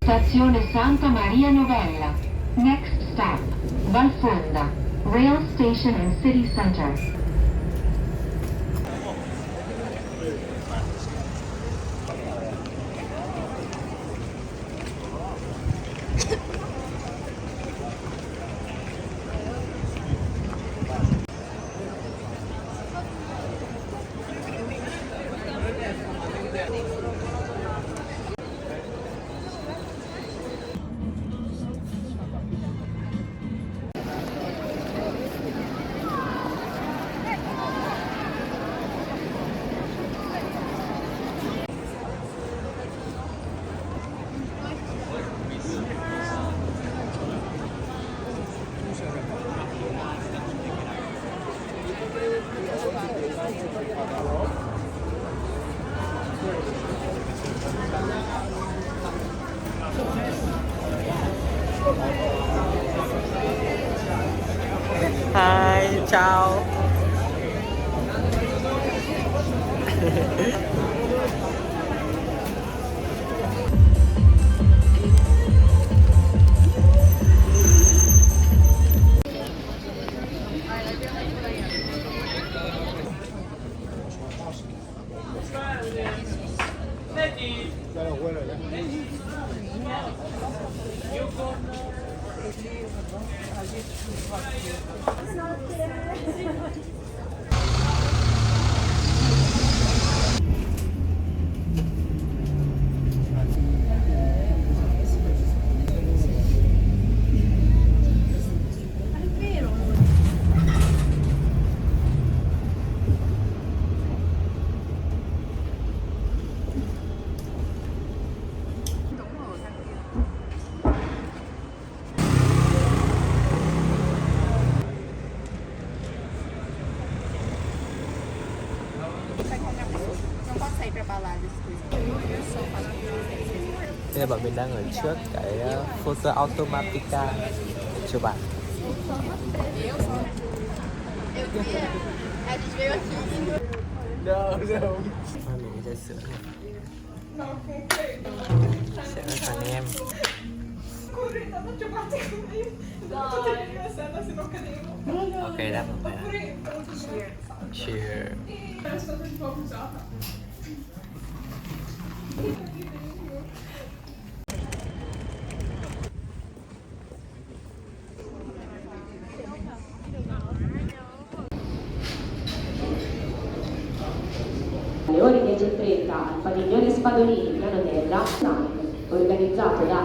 Stazione Santa Maria Novella. Next stop, Valfonda, rail station and city center. Hi, chào. Đây là bọn mình đang ở trước cái Fosa Automatica để chụp ảnh. Mình sẽ sửa này. Sẽ là thằng em. Ok, đáp một cái. Cheers. Alle ore 10:30 al padiglione Spadolini, piano terra, organizzato da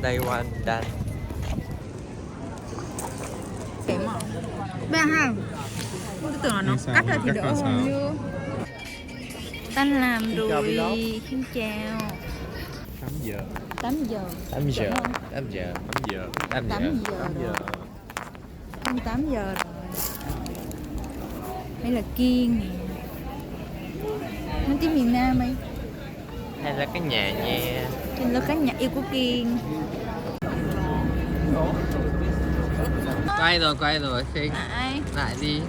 Day one done. Bé ha. Tôi tưởng là nó cắt ra thì đỡ hơn như. Tanh làm đùi. Xin chào. 8 giờ. 8 giờ. 8 giờ. 8 giờ. 8 giờ. 8 giờ. 8 giờ. 8 giờ. Không 8 giờ rồi. Đây là Kiên nè. Nó tiếng miền Nam ấy. Hay là cái nhà nha. Đây là cái nhà yêu của Kiên. Quay rồi Khinh. Ai? Lại đi.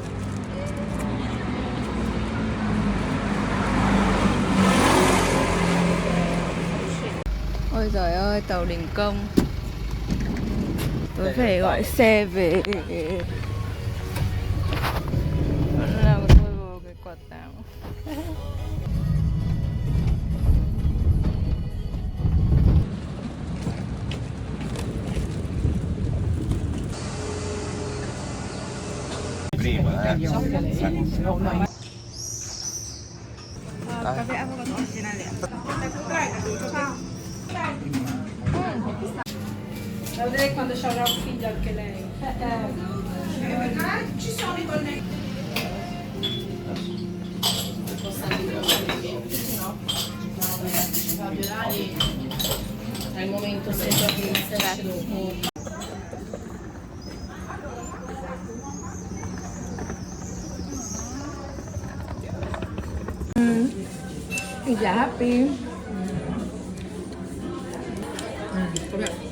Ôi giời ơi, tàu đình công. Tôi phải gọi xe về. Vẫn là tôi vô cái quạt tàu. La vedrei quando ci avrà un figlio anche lei. Ci sono i colleghi. Al momento se giochi di dopo. Dạ happy. Come